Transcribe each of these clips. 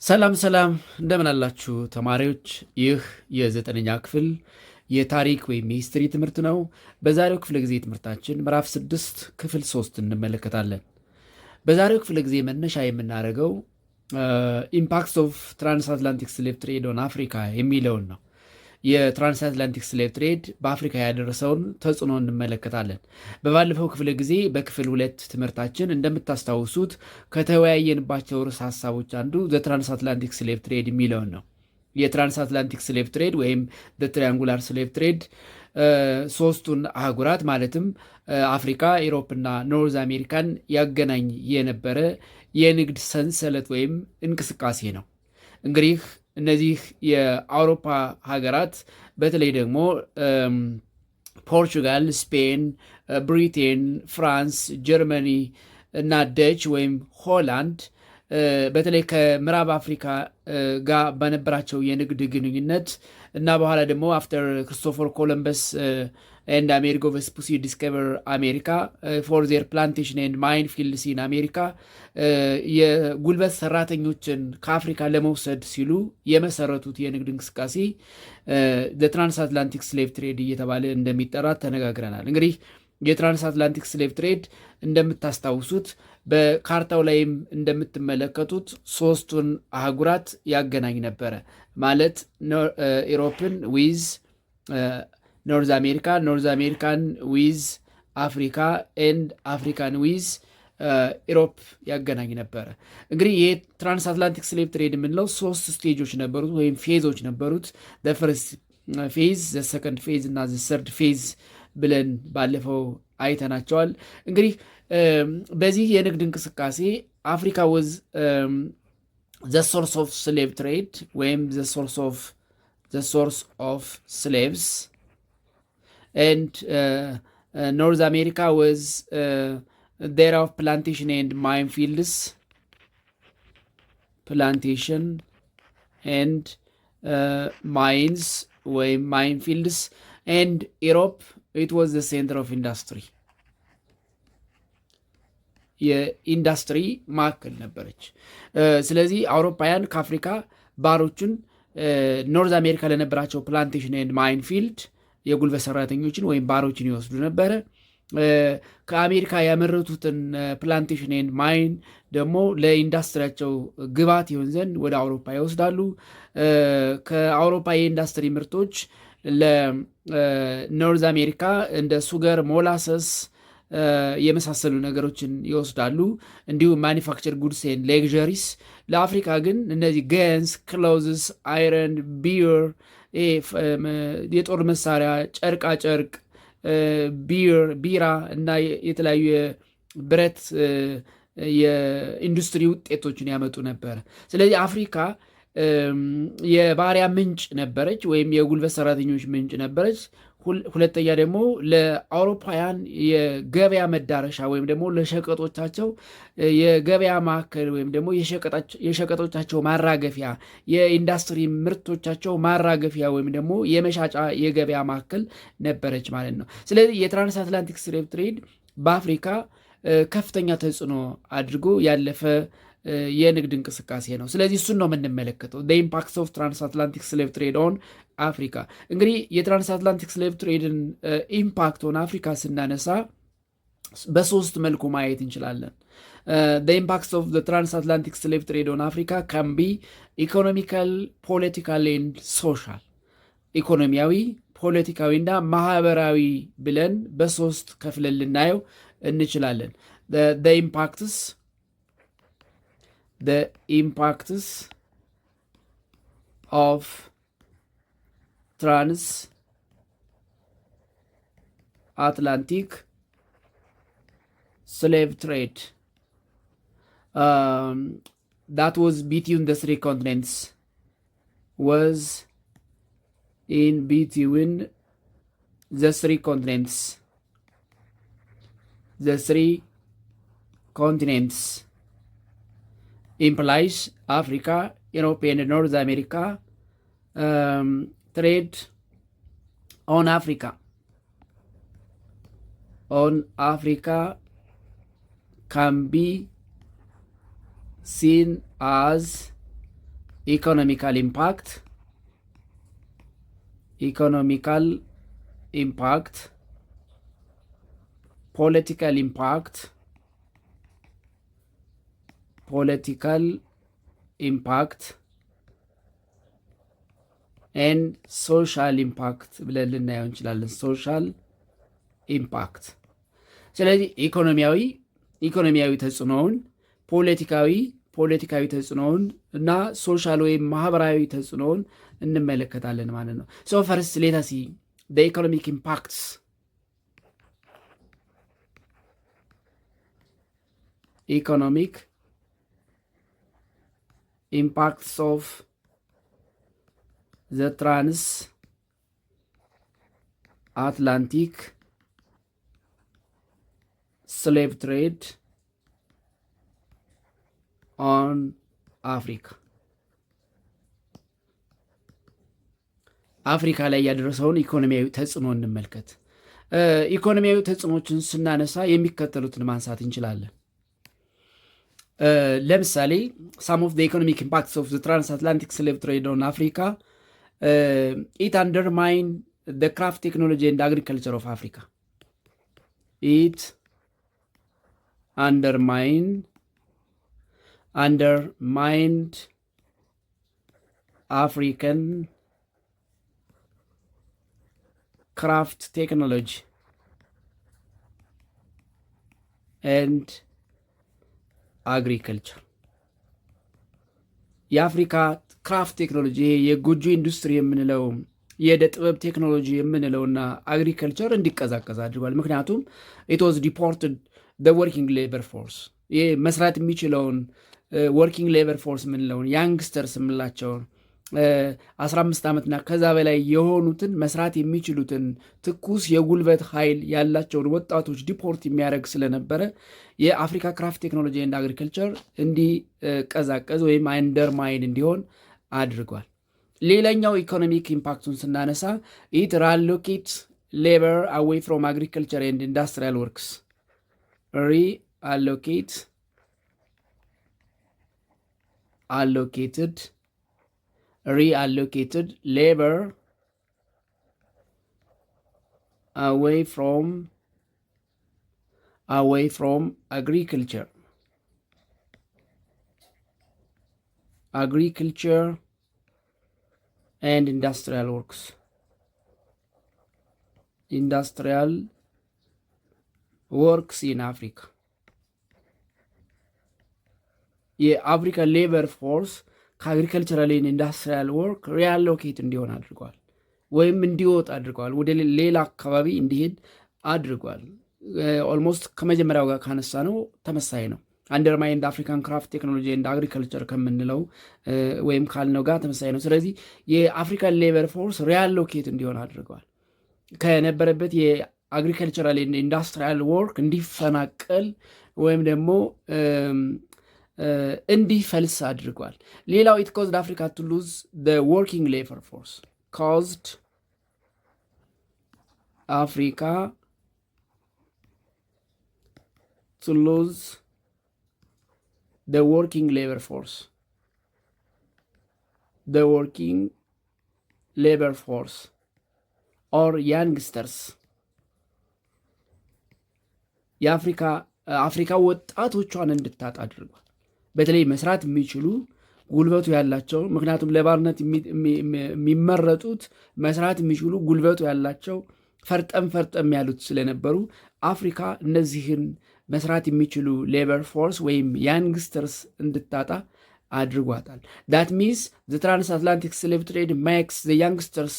ሰላም ሰላም እንደምን አላችሁ ተማሪዎች? ይህ የዘጠነኛ ክፍል የታሪክ ወይም የሂስትሪ ትምህርት ነው። በዛሬው ክፍለ ጊዜ ትምህርታችን ምዕራፍ 6 ክፍል 3 እንመለከታለን። በዛሬው ክፍለ ጊዜ መነሻ የምናደርገው ኢምፓክትስ ኦፍ ትራንስአትላንቲክ ስሌቭ ትሬድ ኦን አፍሪካ የሚለውን ነው። የትራንስአትላንቲክ ስሌቭ ትሬድ በአፍሪካ ያደረሰውን ተጽዕኖ እንመለከታለን። በባለፈው ክፍለ ጊዜ በክፍል 2 ትምህርታችን እንደምታስታውሱት ከተወያየንባቸው ርዕሰ ሀሳቦች አንዱ ትራንስአትላንቲክ ስሌቭ ትሬድ የሚለውን ነው። የትራንስአትላንቲክ ስሌቭ ትሬድ ወይም ትሪያንጉላር ስሌቭ ትሬድ ሶስቱን አህጉራት ማለትም አፍሪካ፣ ኢሮፕና ኖርዝ አሜሪካን ያገናኝ የነበረ የንግድ ሰንሰለት ወይም እንቅስቃሴ ነው። እንግዲህ እነዚህ የአውሮፓ ሀገራት በተለይ ደግሞ ፖርቹጋል፣ ስፔን፣ ብሪቴን፣ ፍራንስ፣ ጀርመኒ እና ደች ወይም ሆላንድ በተለይ ከምዕራብ አፍሪካ ጋር በነበራቸው የንግድ ግንኙነት እና በኋላ ደግሞ አፍተር ክርስቶፈር ኮሎምበስ ኤንድ አሜሪጎ ቬስፑሲ ዲስከቨር አሜሪካ ፎር ዜር ፕላንቴሽን ኤንድ ማይን ፊልድስ ኢን አሜሪካ የጉልበት ሰራተኞችን ከአፍሪካ ለመውሰድ ሲሉ የመሰረቱት የንግድ እንቅስቃሴ ትራንስአትላንቲክ ስሌቭ ትሬድ እየተባለ እንደሚጠራ ተነጋግረናል። እንግዲህ የትራንስአትላንቲክ ስሌቭ ትሬድ እንደምታስታውሱት በካርታው ላይም እንደምትመለከቱት ሶስቱን አህጉራት ያገናኝ ነበረ። ማለት ኢሮፕን ዊዝ ኖርዝ አሜሪካ፣ ኖርዝ አሜሪካን ዊዝ አፍሪካ ኤንድ አፍሪካን ዊዝ ኢሮፕ ያገናኝ ነበረ። እንግዲህ ይህ ትራንስአትላንቲክ ስሌቭ ትሬድ የምንለው 3 ስቴጆች ነበሩት ወይም ፌዞች ነበሩት። ፈርስት ፌዝ፣ ሰከንድ ፌዝ እና ሰርድ ፌዝ ብለን ባለፈው አይተናቸዋል። እንግዲህ በዚህ የንግድ እንቅስቃሴ አፍሪካ ወዝ ዘ ሶርስ ኦፍ ስሌቭ ትሬድ ወይም ዘ ሶርስ ኦፍ ስሌቭስ ኤንድ ኖርዝ አሜሪካ ወዝ ዴር ኦፍ ፕላንቴሽን ኤንድ ማይን ፊልድስ ፕላንቴሽን ኤንድ ማይንስ ወይም ማይን ፊልድስ ኤንድ ኢሮፕ ኢት ዋዝ ዘ ሴንተር ኦፍ ኢንዱስትሪ የኢንዱስትሪ ማዕከል ነበረች። ስለዚህ አውሮፓውያን ከአፍሪካ ባሮችን ኖርዝ አሜሪካ ለነበራቸው ፕላንቴሽን ኤንድ ማይን ፊልድ የጉልበት ሰራተኞችን ወይም ባሮችን ይወስዱ ነበረ። ከአሜሪካ ያመረቱትን ፕላንቴሽን ኤንድ ማይን ደግሞ ለኢንዱስትሪያቸው ግብዓት ይሆን ዘንድ ወደ አውሮፓ ይወስዳሉ። ከአውሮፓ የኢንዱስትሪ ምርቶች ለኖርዝ አሜሪካ እንደ ሱገር፣ ሞላሰስ የመሳሰሉ ነገሮችን ይወስዳሉ። እንዲሁም ማኒፋክቸር ጉድስ ኤንድ ሌክዠሪስ። ለአፍሪካ ግን እነዚህ ገንስ፣ ክሎዝስ፣ አይረን፣ ቢር፣ የጦር መሳሪያ፣ ጨርቃ ጨርቅ፣ ቢራ እና የተለያዩ የብረት የኢንዱስትሪ ውጤቶችን ያመጡ ነበር። ስለዚህ አፍሪካ የባሪያ ምንጭ ነበረች ወይም የጉልበት ሰራተኞች ምንጭ ነበረች። ሁለተኛ ደግሞ ለአውሮፓውያን የገበያ መዳረሻ ወይም ደግሞ ለሸቀጦቻቸው የገበያ ማዕከል ወይም ደግሞ የሸቀጦቻቸው ማራገፊያ የኢንዱስትሪ ምርቶቻቸው ማራገፊያ ወይም ደግሞ የመሻጫ የገበያ ማዕከል ነበረች ማለት ነው። ስለዚህ የትራንስአትላንቲክ ስሌቭ ትሬድ በአፍሪካ ከፍተኛ ተጽዕኖ አድርጎ ያለፈ የንግድ እንቅስቃሴ ነው። ስለዚህ እሱን ነው የምንመለከተው ኢምፓክትስ ኦፍ ትራንስአትላንቲክ ስሌቭ ትሬድ ኦን አፍሪካ። እንግዲህ የትራንስአትላንቲክ ስሌቭ ትሬድን ኢምፓክት ኦን አፍሪካ ስናነሳ በሶስት መልኩ ማየት እንችላለን። ኢምፓክትስ ኦፍ ትራንስአትላንቲክ ስሌቭ ትሬድ ኦን አፍሪካ ካን ቢ ኢኮኖሚካል፣ ፖለቲካል ኤንድ ሶሻል። ኢኮኖሚያዊ፣ ፖለቲካዊ እና ማህበራዊ ብለን በሶስት ከፍለን ልናየው እንችላለን። the impacts of transatlantic slave trade that was between the three continents was in between the three continents implies Africa, Europe and North America trade on Africa can be seen as ኢኮኖሚካል ኢምፓክት ፖለቲካል ኢምፓክት ኤንድ ሶሻል ኢምፓክት ብለን ልናየው እንችላለን። ሶሻል ኢምፓክት። ስለዚህ ኢኮኖሚያዊ ተጽዕኖውን፣ ፖለቲካዊ ተጽዕኖውን እና ሶሻል ወይም ማህበራዊ ተጽዕኖውን እንመለከታለን ማለት ነው። ሶ ፈርስት ሌት አስ ሲ ዘ ኢኮኖሚክ ኢምፓክትስ of the transatlantic slave trade on Africa. አፍሪካ ላይ ያደረሰውን ኢኮኖሚያዊ ተጽዕኖ እንመልከት። ኢኮኖሚያዊ ተጽዕኖችን ስናነሳ የሚከተሉትን ማንሳት እንችላለን። ለምሳሌ some of the economic impacts of the transatlantic slave trade on Africa, it undermined the craft technology and agriculture of Africa. It undermined African craft technology and agriculture. የአፍሪካ ክራፍት ቴክኖሎጂ የጎጆ ኢንዱስትሪ የምንለው የዕደ ጥበብ ቴክኖሎጂ የምንለውና አግሪከልቸር እንዲቀዛቀዝ አድርጓል። ምክንያቱም ኢት ዋዝ ዲፖርትድ the working labor force ይህ መስራት የሚችለውን ወርኪንግ ሌበር ፎርስ የምንለውን ያንግስተርስ የምንላቸውን 15 ዓመትና ከዛ በላይ የሆኑትን መስራት የሚችሉትን ትኩስ የጉልበት ኃይል ያላቸውን ወጣቶች ዲፖርት የሚያደርግ ስለነበረ የአፍሪካ ክራፍት ቴክኖሎጂ ኤንድ አግሪከልቸር እንዲቀዛቀዝ ወይም አንደርማይን እንዲሆን አድርጓል። ሌላኛው ኢኮኖሚክ ኢምፓክቱን ስናነሳ ኢት ሪአሎኬትስ ሌበር አዌይ ፍሮም አግሪከልቸር ኤንድ ኢንዱስትሪያል ወርክስ reallocated labor away from agriculture and industrial works in Africa. የአፍሪካ ሌበር ፎርስ ከአግሪካልቸራል ኢንዱስትሪያል ወርክ ሪአሎኬት እንዲሆን አድርጓል፣ ወይም እንዲወጥ አድርጓል፣ ወደ ሌላ አካባቢ እንዲሄድ አድርጓል። ኦልሞስት ከመጀመሪያው ጋር ካነሳ ነው ተመሳይ ነው። አንደርማይንድ አፍሪካን ክራፍት ቴክኖሎጂ ኤንድ አግሪካልቸር ከምንለው ወይም ካልነው ጋር ተመሳይ ነው። ስለዚህ የአፍሪካን ሌበር ፎርስ ሪአሎኬት እንዲሆን አድርጓል። ከነበረበት የአግሪካልቸራል ኢንዱስትሪያል ወርክ እንዲፈናቀል ወይም ደግሞ እንዲፈልስ አድርጓል። ሌላው ኢት ኮዝድ አፍሪካ ቱ ሉዝ ዘ ወርኪንግ ሌበር ፎርስ ኮዝድ አፍሪካ ቱ ሉዝ the working labor force or youngsters አፍሪካ ወጣቶቿን እንድታጣ አድርጓል። በተለይ መስራት የሚችሉ ጉልበቱ ያላቸው፣ ምክንያቱም ለባርነት የሚመረጡት መስራት የሚችሉ ጉልበቱ ያላቸው ፈርጠም ያሉት ስለነበሩ አፍሪካ እነዚህን መስራት የሚችሉ ሌበር ፎርስ ወይም ያንግስተርስ እንድታጣ አድርጓታል። ዳት ሚንስ ዘ ትራንስአትላንቲክ ስሌቭ ትሬድ ሜክስ ዘ ያንግስተርስ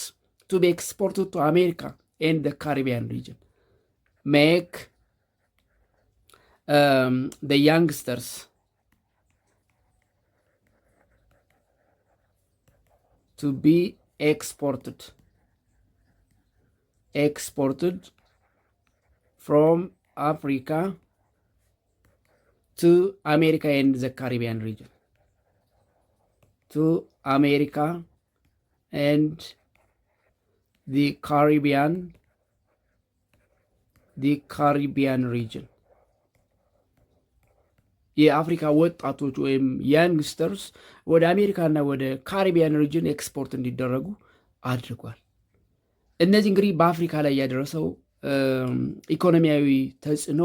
ቱ ቢ ኤክስፖርትድ ቱ አሜሪካ ኤንድ ዘ ካሪቢያን ሪጅን ሜክ ዘ ያንግስተርስ to be exported from Africa to America and the Caribbean region. የአፍሪካ ወጣቶች ወይም ያንግስተርስ ወደ አሜሪካና ወደ ካሪቢያን ሪጅን ኤክስፖርት እንዲደረጉ አድርጓል። እነዚህ እንግዲህ በአፍሪካ ላይ ያደረሰው ኢኮኖሚያዊ ተጽዕኖ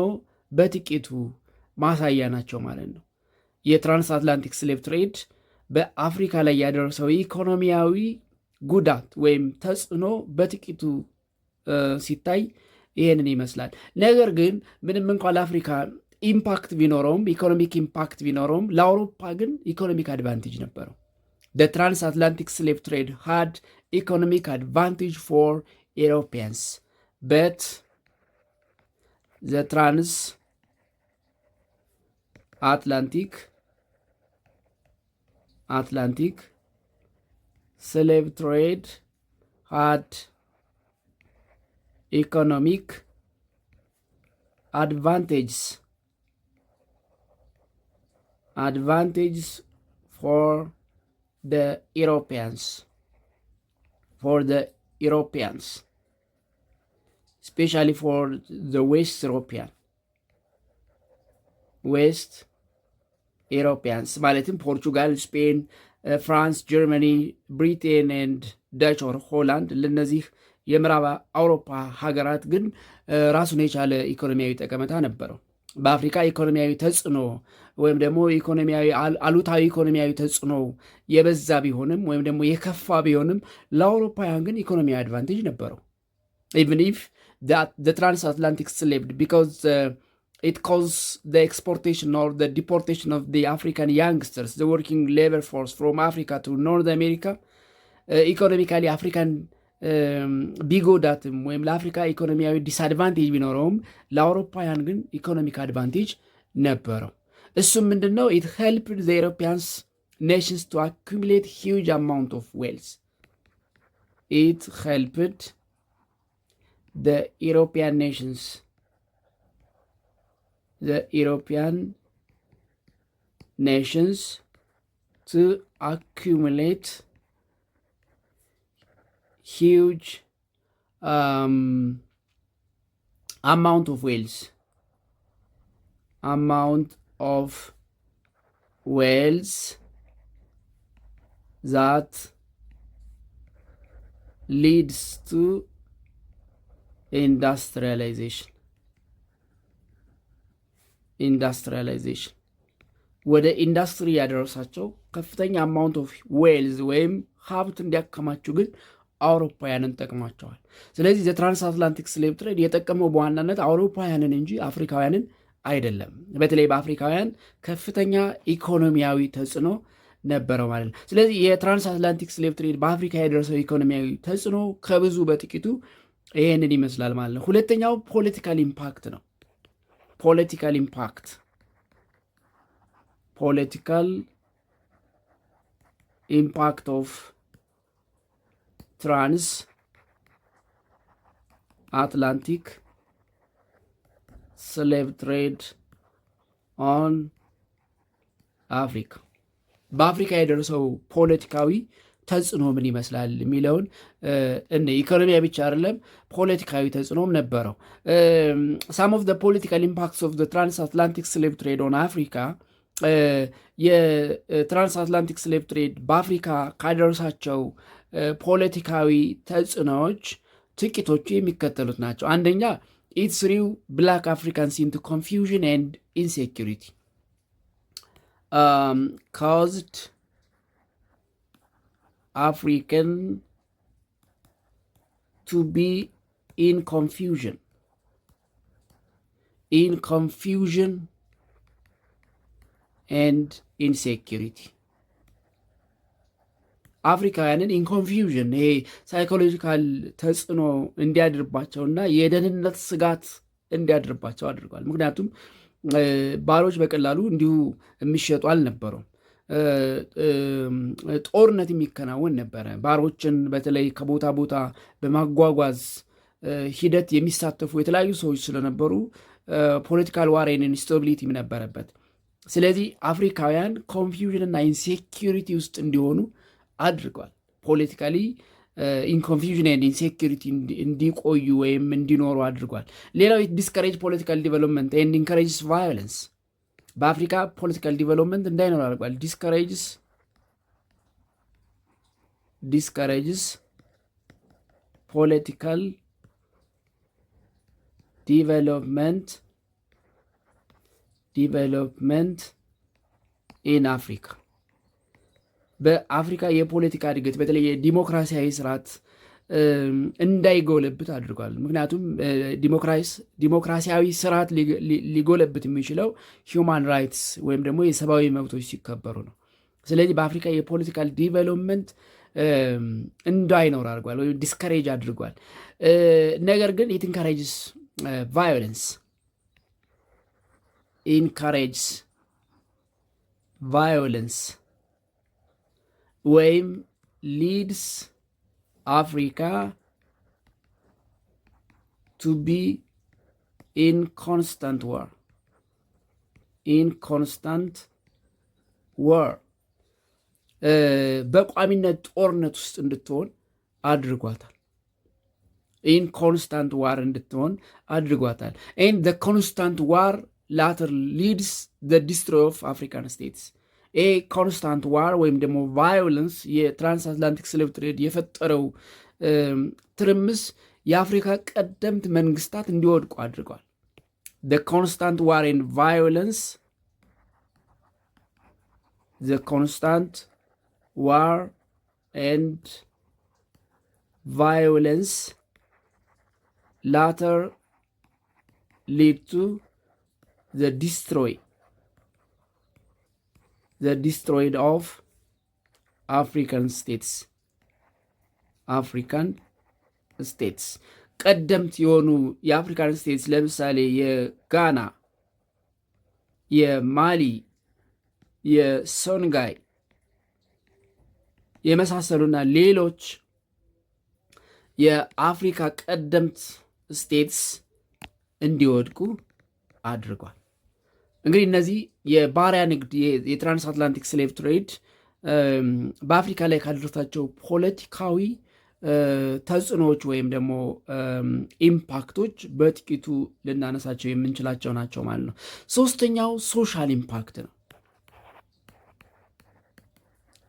በጥቂቱ ማሳያ ናቸው ማለት ነው። የትራንስአትላንቲክ ስሌቭ ትሬድ በአፍሪካ ላይ ያደረሰው ኢኮኖሚያዊ ጉዳት ወይም ተጽዕኖ በጥቂቱ ሲታይ ይህንን ይመስላል። ነገር ግን ምንም እንኳ ለአፍሪካ ኢምፓክት ቢኖረውም ኢኮኖሚክ ኢምፓክት ቢኖረውም ለአውሮፓ ግን ኢኮኖሚክ አድቫንቴጅ ነበረው። The transatlantic slave trade had economic advantage for Europeans, but the transatlantic slave trade had economic advantages for the Europeans, especially for the West Europeans ማለትም ፖርቹጋል፣ ስፔን፣ ፍራንስ፣ ጀርመኒ፣ ብሪቴን ኤንድ ዳች ኦር ሆላንድ ለነዚህ የምዕራብ አውሮፓ ሀገራት ግን ራሱን የቻለ ኢኮኖሚያዊ ጠቀሜታ ነበረው። በአፍሪካ ኢኮኖሚያዊ ተጽዕኖ ወይም ደግሞ አሉታዊ ኢኮኖሚያዊ ተጽዕኖ የበዛ ቢሆንም ወይም ደግሞ የከፋ ቢሆንም ለአውሮፓውያን ግን ኢኮኖሚያዊ አድቫንቴጅ ነበረው። even if the transatlantic slave, because it caused the exportation or the deportation of the African youngsters, the working labor force from Africa to North America, ኢኮኖሚካሊ አፍሪካን ቢጎዳትም ወይም ለአፍሪካ ኢኮኖሚያዊ ዲስአድቫንቴጅ ቢኖረውም ለአውሮፓውያን ግን ኢኮኖሚክ አድቫንቴጅ ነበረው። እሱም ምንድነው? it helped the European nations to accumulate huge amount of wealth. It helped the European nations to accumulate huge amount of wealth that leads to industrialization ወደ ኢንዱስትሪ ያደረሳቸው ከፍተኛ አማውንት ኦፍ ዌልዝ ወይም ሀብት እንዲያከማቹ ግን አውሮፓውያንን ጠቅሟቸዋል። ስለዚህ የትራንስአትላንቲክ ስሌቭ ትሬድ የጠቀመው በዋናነት አውሮፓውያንን እንጂ አፍሪካውያንን አይደለም። በተለይ በአፍሪካውያን ከፍተኛ ኢኮኖሚያዊ ተጽዕኖ ነበረው ማለት ነው። ስለዚህ የትራንስአትላንቲክ ስሌቭ ትሬድ በአፍሪካ የደረሰው ኢኮኖሚያዊ ተጽዕኖ ከብዙ በጥቂቱ ይህንን ይመስላል ማለት ነው። ሁለተኛው ፖለቲካል ኢምፓክት ነው። ፖለቲካል ኢምፓክት ኦፍ transatlantic slave trade on Africa. በአፍሪካ የደረሰው ፖለቲካዊ ተጽዕኖ ምን ይመስላል የሚለውን ኢኮኖሚያ ብቻ አይደለም ፖለቲካዊ ተጽዕኖም ነበረው። some of the political impacts of the transatlantic slave trade on Africa, የትራንስአትላንቲክ ስሌቭ ትሬድ በአፍሪካ ካደረሳቸው ፖለቲካዊ ተጽዕኖዎች ጥቂቶቹ የሚከተሉት ናቸው። አንደኛ it threw black Africans into confusion and insecurity, caused African to be in confusion and insecurity. አፍሪካውያንን ኢንኮንፊውዥን ይሄ ሳይኮሎጂካል ተጽዕኖ እንዲያድርባቸውና የደህንነት ስጋት እንዲያድርባቸው አድርጓል። ምክንያቱም ባሮች በቀላሉ እንዲሁ የሚሸጡ አልነበሩም። ጦርነት የሚከናወን ነበረ። ባሮችን በተለይ ከቦታ ቦታ በማጓጓዝ ሂደት የሚሳተፉ የተለያዩ ሰዎች ስለነበሩ ፖለቲካል ዋር ኤንድ ኢንስታቢሊቲም ነበረበት። ስለዚህ አፍሪካውያን ኮንፊውዥንና ኢንሴኪሪቲ ውስጥ እንዲሆኑ አድርጓል። ፖለቲካሊ ኢንኮንፊውዥን ኤንድ ኢንሴኪሪቲ እንዲቆዩ ወይም እንዲኖሩ አድርጓል። ሌላው ዲስከሬጅ ፖለቲካል ዲቨሎፕመንት ኤንድ ኢንከሬጅስ ቫዮለንስ። በአፍሪካ ፖለቲካል ዲቨሎፕመንት እንዳይኖር አድርጓል። ዲስከሬጅስ ፖለቲካል ዲቨሎፕመንት ኢን አፍሪካ በአፍሪካ የፖለቲካ እድገት በተለይ የዲሞክራሲያዊ ስርዓት እንዳይጎለብት አድርጓል። ምክንያቱም ዲሞክራሲያዊ ስርዓት ሊጎለብት የሚችለው ሂውማን ራይትስ ወይም ደግሞ የሰብአዊ መብቶች ሲከበሩ ነው። ስለዚህ በአፍሪካ የፖለቲካል ዲቨሎፕመንት እንዳይኖር አድርጓል ወይም ዲስከሬጅ አድርጓል። ነገር ግን ኢት ኢንካሬጅስ ቫዮለንስ ወይም ሊድስ አፍሪካ ቱ ቢ ኢን ኮንስታንት ዋር በቋሚነት ጦርነት ውስጥ እንድትሆን አድርጓታል። ኢን ኮንስታንት ዋር እንድትሆን አድርጓታል። ኤንድ ዘ ኮንስታንት ዋር ላተር ሊድስ ዘ ዲስትሮይ ኦፍ አፍሪካን ስቴትስ። ይሄ ኮንስታንት ዋር ወይም ደግሞ ቫዮለንስ የትራንስአትላንቲክ ስሌቭ ትሬድ የፈጠረው ትርምስ የአፍሪካ ቀደምት መንግስታት እንዲወድቁ አድርጓል። the constant war and violence latter lead to the destroy of African states. ቀደምት የሆኑ የአፍሪካን ስቴትስ ለምሳሌ የጋና፣ የማሊ፣ የሶንጋይ የመሳሰሉና ሌሎች የአፍሪካ ቀደምት ስቴትስ እንዲወድቁ አድርጓል። እንግዲህ እነዚህ የባሪያ ንግድ የትራንስአትላንቲክ ስሌቭ ትሬድ በአፍሪካ ላይ ካደረሳቸው ፖለቲካዊ ተጽዕኖዎች ወይም ደግሞ ኢምፓክቶች በጥቂቱ ልናነሳቸው የምንችላቸው ናቸው ማለት ነው። ሶስተኛው ሶሻል ኢምፓክት ነው።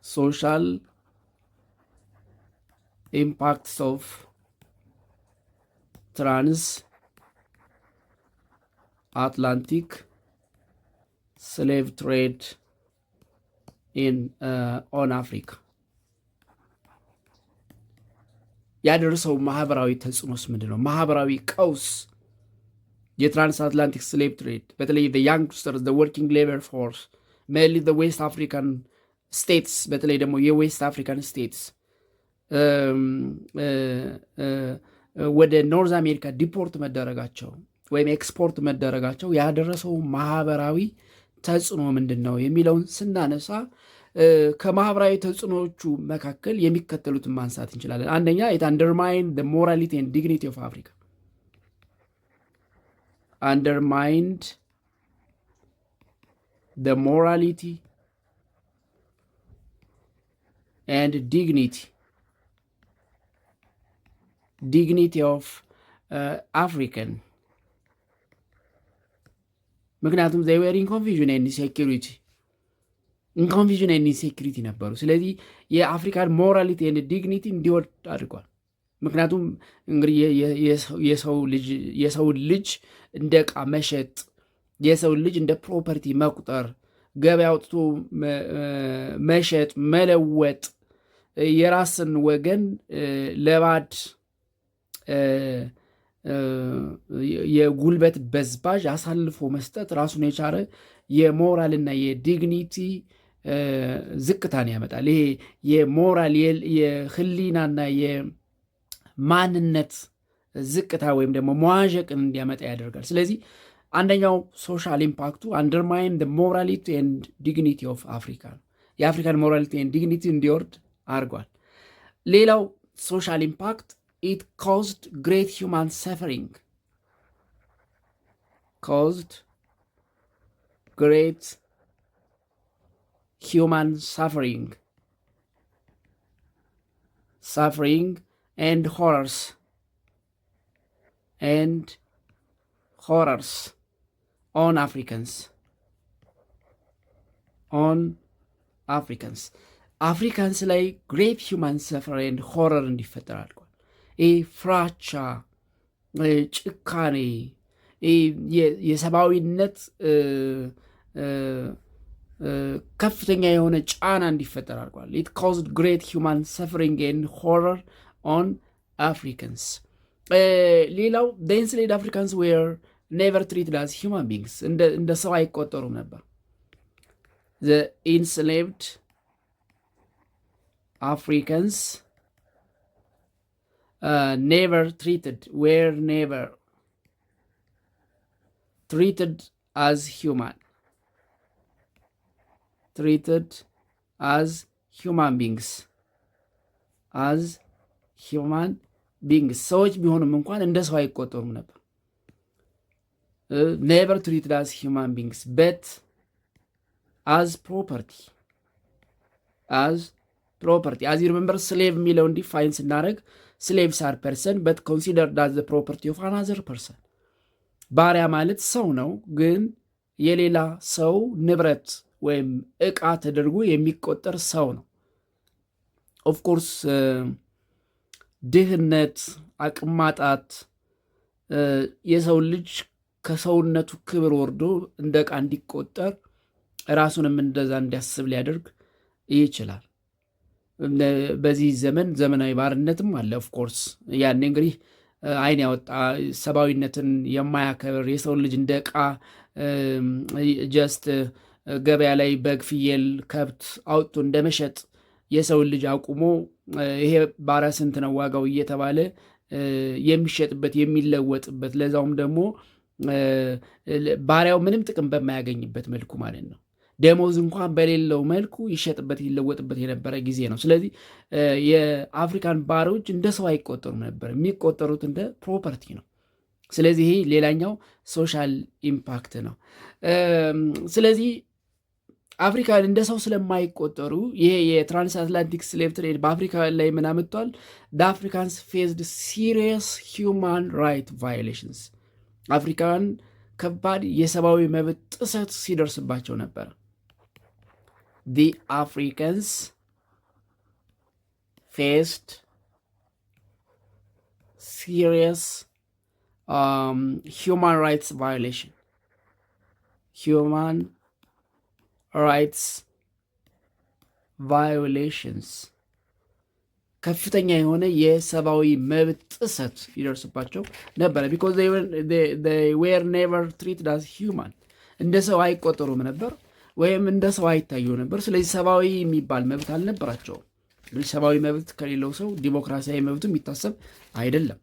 ሶሻል ኢምፓክትስ ኦፍ ትራንስ አትላንቲክ ስሌቭ ትሬድ ኦን አፍሪካ ያደረሰው ማህበራዊ ተጽዕኖስ ምንድን ነው? ማህበራዊ ቀውስ የትራንስአትላንቲክ ስሌቭ ትሬድ በተለይ ያንግስተርስ ወርኪንግ ሌበር ፎርስ ሜንሊ ዌስት አፍሪካን ስቴትስ በተለይ ደግሞ የዌስት አፍሪካን ስቴትስ ወደ ኖርዝ አሜሪካ ዲፖርት መደረጋቸው ወይም ኤክስፖርት መደረጋቸው ያደረሰው ማህበራዊ ተጽዕኖ ምንድን ነው የሚለውን ስናነሳ ከማህበራዊ ተጽዕኖዎቹ መካከል የሚከተሉትን ማንሳት እንችላለን። አንደኛ it undermined the morality and dignity of Africa. Undermined the morality and dignity of African. ምክንያቱም they were in confusion and insecurity ነበሩ። ስለዚህ የአፍሪካን ሞራሊቲ ኤንድ ዲግኒቲ እንዲወርድ አድርጓል። ምክንያቱም እንግዲህ የሰው ልጅ እንደ ዕቃ መሸጥ፣ የሰው ልጅ እንደ ፕሮፐርቲ መቁጠር፣ ገበያ አውጥቶ መሸጥ፣ መለወጥ፣ የራስን ወገን ለባድ የጉልበት በዝባዥ አሳልፎ መስጠት ራሱን የቻለ የሞራልና የዲግኒቲ ዝቅታን ያመጣል። ይሄ የሞራል የህሊናና የማንነት ዝቅታ ወይም ደግሞ መዋዠቅን እንዲያመጣ ያደርጋል። ስለዚህ አንደኛው ሶሻል ኢምፓክቱ አንደርማይን ሞራሊቲ ኤንድ ዲግኒቲ ኦፍ አፍሪካ ነው። የአፍሪካን ሞራሊቲ ኤንድ ዲግኒቲ እንዲወርድ አድርጓል። ሌላው ሶሻል ኢምፓክት it caused great human suffering. Suffering and horrors on Africans. ኦን አፍሪካንስ አፍሪካንስ ላይ ግሬት ሂውማን ሰፈር ኤንድ ሆረር እንዲፈጠር አድርጓል። ይህ ፍራቻ፣ ጭካኔ፣ የሰብአዊነት ከፍተኛ የሆነ ጫና እንዲፈጠር አድርጓል። ኢት ካውዝድ ግሬት ሂውማን ሰፈሪንግ ኤንድ ሆረር ኦን አፍሪካንስ። ሌላው ዘ ኢንስሌቭድ አፍሪካንስ ዌር ኔቨር ትሪትድ አዝ ሂውማን ቢንግስ፣ እንደ ሰው አይቆጠሩም ነበር። ዘ ኢንስሌቭድ አፍሪካንስ never treated as human ሰዎች ቢሆኑም እንኳን እንደ ሰው አይቆጠሩም ነበር። never treated as human beings but as property as you remember slave የሚለውን ዲፋይን ስናደርግ slaves are person but considered as the property of another person። ባሪያ ማለት ሰው ነው፣ ግን የሌላ ሰው ንብረት ወይም ዕቃ ተደርጎ የሚቆጠር ሰው ነው። ኦፍኮርስ ድህነት፣ አቅም ማጣት የሰው ልጅ ከሰውነቱ ክብር ወርዶ እንደ ዕቃ እንዲቆጠር ራሱንም እንደዛ እንዲያስብ ሊያደርግ ይችላል። በዚህ ዘመን ዘመናዊ ባርነትም አለ። ኦፍኮርስ ያኔ እንግዲህ አይን ያወጣ ሰብአዊነትን የማያከብር የሰውን ልጅ እንደ ዕቃ ጀስት ገበያ ላይ በግ፣ ፍየል፣ ከብት አውጥቶ እንደመሸጥ የሰውን ልጅ አቁሞ ይሄ ባሪያ ስንት ነው ዋጋው እየተባለ የሚሸጥበት የሚለወጥበት፣ ለዛውም ደግሞ ባሪያው ምንም ጥቅም በማያገኝበት መልኩ ማለት ነው። ደሞዝ እንኳን በሌለው መልኩ ይሸጥበት ይለወጥበት የነበረ ጊዜ ነው። ስለዚህ የአፍሪካን ባሪያዎች እንደ ሰው አይቆጠሩም ነበር፣ የሚቆጠሩት እንደ ፕሮፐርቲ ነው። ስለዚህ ይሄ ሌላኛው ሶሻል ኢምፓክት ነው። ስለዚህ አፍሪካን እንደ ሰው ስለማይቆጠሩ ይሄ የትራንስአትላንቲክ ስሌቭ ትሬድ በአፍሪካ ላይ ምን አመጥቷል? አፍሪካንስ ፌዝድ ሲሪየስ ሂውማን ራይት ቫዮሌሽንስ። አፍሪካን ከባድ የሰብአዊ መብት ጥሰት ሲደርስባቸው ነበር። the Africans faced serious human rights violations ከፍተኛ የሆነ የሰብአዊ መብት ጥሰት ይደርስባቸው ነበረ። because they were never treated as human፣ እንደ ሰው አይቆጠሩም ነበር ወይም እንደ ሰው አይታዩ ነበር። ስለዚህ ሰብአዊ የሚባል መብት አልነበራቸውም። ሰብአዊ መብት ከሌለው ሰው ዲሞክራሲያዊ መብቱ የሚታሰብ አይደለም።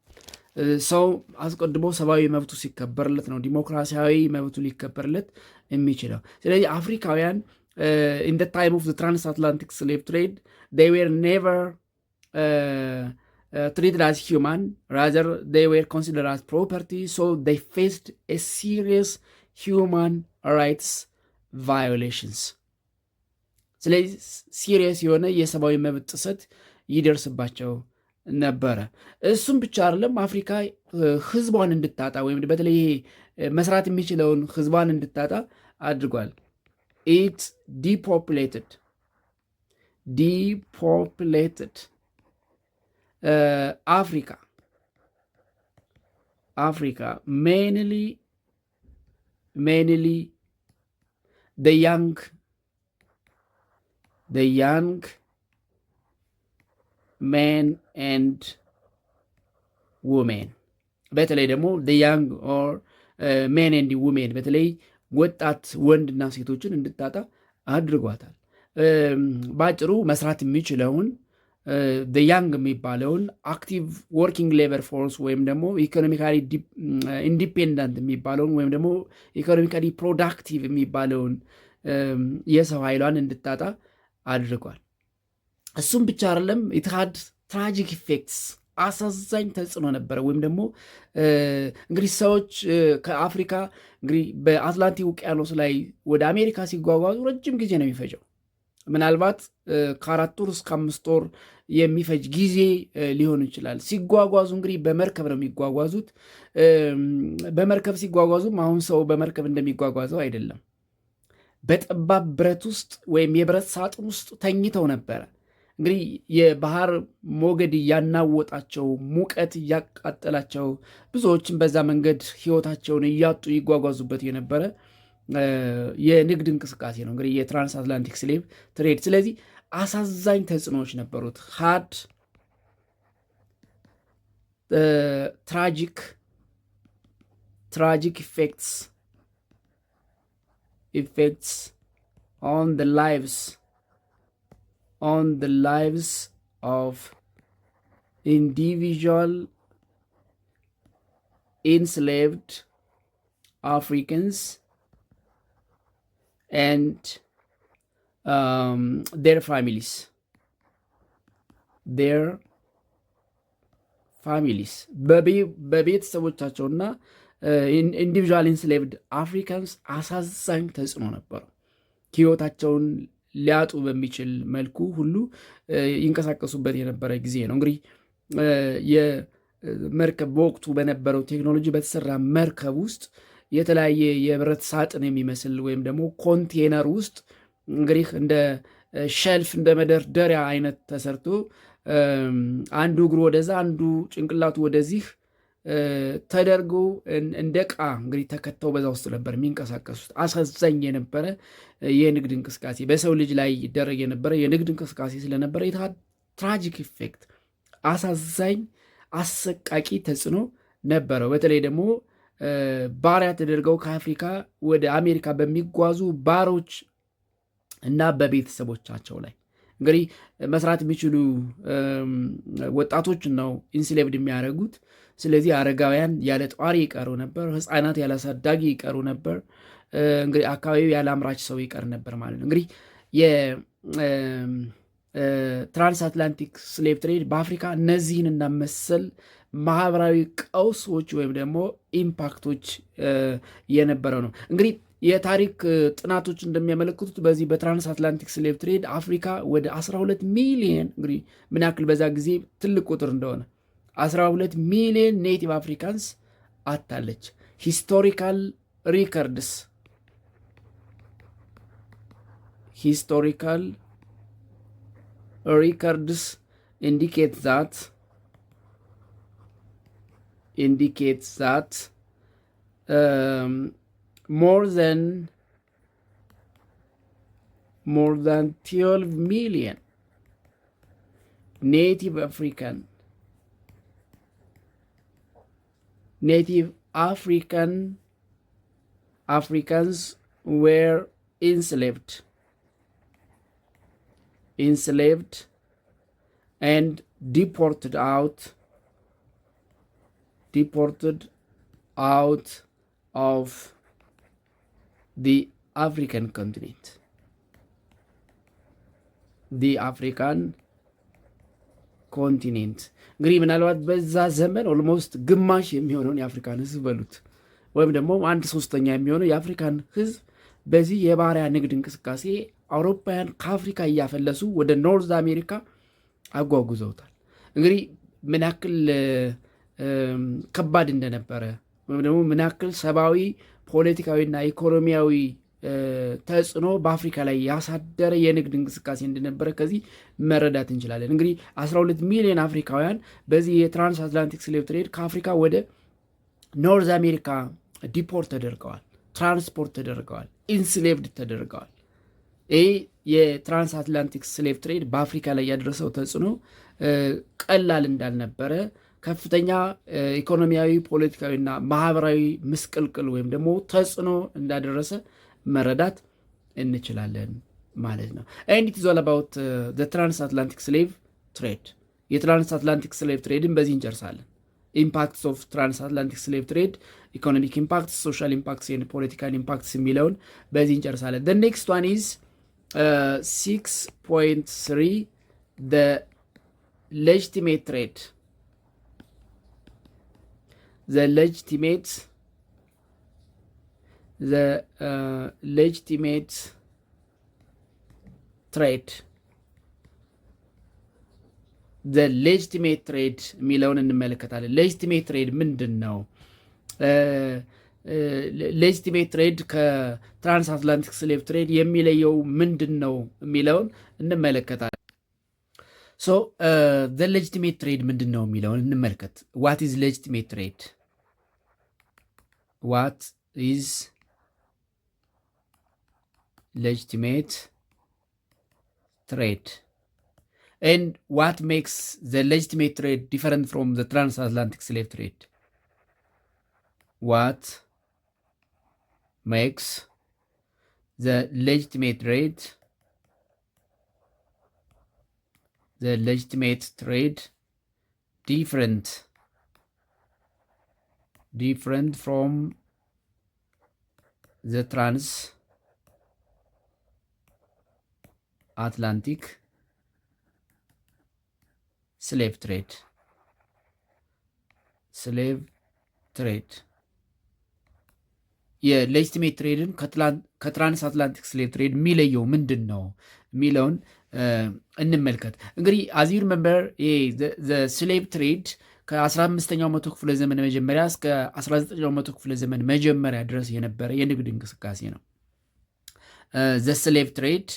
ሰው አስቀድሞ ሰብአዊ መብቱ ሲከበርለት ነው ዲሞክራሲያዊ መብቱ ሊከበርለት የሚችለው። ስለዚህ አፍሪካውያን in the time of the transatlantic slave trade they were never treated as human, rather they were considered as property, so they faced a serious human rights violations። ስለዚህ ሲሪየስ የሆነ የሰብአዊ መብት ጥሰት ይደርስባቸው ነበረ። እሱም ብቻ አይደለም፣ አፍሪካ ህዝቧን እንድታጣ ወይም በተለይ መስራት የሚችለውን ህዝቧን እንድታጣ አድርጓል። it depopulated Africa mainly the young men and women። በተለይ ደግሞ the young or men and women በተለይ ወጣት ወንድና ሴቶችን እንድታጣ አድርጓታል። ባጭሩ መስራት የሚችለውን ያንግ የሚባለውን አክቲቭ ወርኪንግ ሌበር ፎርስ ወይም ደግሞ ኢኮኖሚካሊ ኢንዲፔንደንት የሚባለውን ወይም ደግሞ ኢኮኖሚካሊ ፕሮዳክቲቭ የሚባለውን የሰው ኃይሏን እንድታጣ አድርጓል። እሱም ብቻ አይደለም፣ ኢትሃድ ትራጂክ ኢፌክትስ፣ አሳዛኝ ተጽዕኖ ነበረ። ወይም ደግሞ እንግዲህ ሰዎች ከአፍሪካ እንግዲህ በአትላንቲክ ውቅያኖስ ላይ ወደ አሜሪካ ሲጓጓዙ ረጅም ጊዜ ነው የሚፈጀው። ምናልባት ከ4 ወር እስከ 5 ወር የሚፈጅ ጊዜ ሊሆን ይችላል። ሲጓጓዙ እንግዲህ በመርከብ ነው የሚጓጓዙት። በመርከብ ሲጓጓዙም አሁን ሰው በመርከብ እንደሚጓጓዘው አይደለም። በጠባብ ብረት ውስጥ ወይም የብረት ሳጥን ውስጥ ተኝተው ነበረ። እንግዲህ የባህር ሞገድ እያናወጣቸው፣ ሙቀት እያቃጠላቸው፣ ብዙዎችን በዛ መንገድ ህይወታቸውን እያጡ ይጓጓዙበት የነበረ የንግድ እንቅስቃሴ ነው እንግዲህ የትራንስአትላንቲክ ስሌቭ ትሬድ። ስለዚህ አሳዛኝ ተጽዕኖዎች ነበሩት። ሃድ tragic effects on the lives of individual enslaved Africans and their families በቤተሰቦቻቸውና ኢንዲቪዥዋል ኢንስሌቭድ አፍሪካንስ አሳዛኝ ተጽዕኖ ነበሩ። ህይወታቸውን ሊያጡ በሚችል መልኩ ሁሉ ይንቀሳቀሱበት የነበረ ጊዜ ነው። እንግዲህ የመርከብ በወቅቱ በነበረው ቴክኖሎጂ በተሰራ መርከብ ውስጥ የተለያየ የብረት ሳጥን የሚመስል ወይም ደግሞ ኮንቴነር ውስጥ እንግዲህ እንደ ሸልፍ እንደ መደርደሪያ አይነት ተሰርቶ አንዱ እግሩ ወደዛ አንዱ ጭንቅላቱ ወደዚህ ተደርጎ እንደ ዕቃ እንግዲህ ተከተው በዛ ውስጥ ነበር የሚንቀሳቀሱት። አሳዛኝ የነበረ የንግድ እንቅስቃሴ በሰው ልጅ ላይ ይደረግ የነበረ የንግድ እንቅስቃሴ ስለነበረ ትራጂክ ኢፌክት አሳዛኝ አሰቃቂ ተጽዕኖ ነበረው። በተለይ ደግሞ ባሪያ ተደርገው ከአፍሪካ ወደ አሜሪካ በሚጓዙ ባሮች እና በቤተሰቦቻቸው ላይ እንግዲህ መስራት የሚችሉ ወጣቶችን ነው ኢንስሌቭድ የሚያደርጉት። ስለዚህ አረጋውያን ያለ ጧሪ ይቀሩ ነበር፣ ህፃናት ያለ አሳዳጊ ይቀሩ ነበር፣ እንግዲህ አካባቢው ያለ አምራች ሰው ይቀር ነበር ማለት ነው። እንግዲህ የትራንስአትላንቲክ ስሌቭ ትሬድ በአፍሪካ እነዚህንና መሰል ማህበራዊ ቀውሶች ወይም ደግሞ ኢምፓክቶች የነበረው ነው። እንግዲህ የታሪክ ጥናቶች እንደሚያመለክቱት በዚህ በትራንስአትላንቲክ ስሌቭ ትሬድ አፍሪካ ወደ 12 ሚሊየን እንግዲህ ምን ያክል በዛ ጊዜ ትልቅ ቁጥር እንደሆነ 12 ሚሊየን ኔቲቭ አፍሪካንስ አታለች። ሂስቶሪካል ሪከርድስ indicate that more than 12 million native Africans were enslaved and deported out of the African continent. እንግዲህ ምናልባት በዛ ዘመን ኦልሞስት ግማሽ የሚሆነውን የአፍሪካን ህዝብ በሉት ወይም ደግሞ 1/3 የሚሆነው የአፍሪካን ህዝብ በዚህ የባሪያ ንግድ እንቅስቃሴ አውሮፓውያን ከአፍሪካ እያፈለሱ ወደ ኖርዝ አሜሪካ አጓጉዘውታል። እንግዲህ ምን ያክል ከባድ እንደነበረ ወይም ደግሞ ምን ያክል ሰብአዊ ፖለቲካዊና ኢኮኖሚያዊ ተጽዕኖ በአፍሪካ ላይ ያሳደረ የንግድ እንቅስቃሴ እንደነበረ ከዚህ መረዳት እንችላለን። እንግዲህ 12 ሚሊዮን አፍሪካውያን በዚህ የትራንስአትላንቲክ ስሌቭ ትሬድ ከአፍሪካ ወደ ኖርዝ አሜሪካ ዲፖርት ተደርገዋል፣ ትራንስፖርት ተደርገዋል፣ ኢንስሌቭድ ተደርገዋል። ይህ የትራንስአትላንቲክ ስሌቭ ትሬድ በአፍሪካ ላይ ያደረሰው ተጽዕኖ ቀላል እንዳልነበረ ከፍተኛ ኢኮኖሚያዊ፣ ፖለቲካዊና ማህበራዊ ምስቅልቅል ወይም ደግሞ ተጽዕኖ እንዳደረሰ መረዳት እንችላለን ማለት ነው። and it is all about the transatlantic slave trade። የትራንስአትላንቲክ ስሌቭ ትሬድን በዚህ እንጨርሳለን። ኢምፓክትስ ኦፍ ትራንስአትላንቲክ ስሌቭ ትሬድ፣ ኢኮኖሚክ ኢምፓክትስ፣ ሶሻል ኢምፓክትስ፣ ፖለቲካል ኢምፓክትስ የሚለውን በዚህ እንጨርሳለን። the next one is 6.3 the legitimate trade. The legitimate ትሬድ የሚለውን እንመለከታለን። ሌጂቲሜት ትሬድ ምንድን ነው? ሌጂቲሜት ትሬድ ከትራንስ አትላንቲክ ስሌቭ ትሬድ የሚለየው ምንድን ነው የሚለውን እንመለከታለን። ሶ ሌጂቲሜት ትሬድ ምንድን ነው የሚለውን እንመልከት። ዋት ኢዝ ሌጂቲሜት ትሬድ? ዋት ኢዝ legitimate trade, and what makes the legitimate trade different from the transatlantic slave trade? What makes the legitimate trade different from the transatlantic slave trade? የሌጂቲሜት ትሬድን ከትራንስ አትላንቲክ ስሌቭ ትሬድ የሚለየው ምንድን ነው የሚለውን እንመልከት። እንግዲህ አዝ ዩ ሪመምበር ስሌቭ ትሬድ ከ15ኛው መቶ ክፍለ ዘመን መጀመሪያ እስከ 19ኛው መቶ ክፍለ ዘመን መጀመሪያ ድረስ የነበረ የንግድ እንቅስቃሴ ነው። ስሌቭ ትሬድ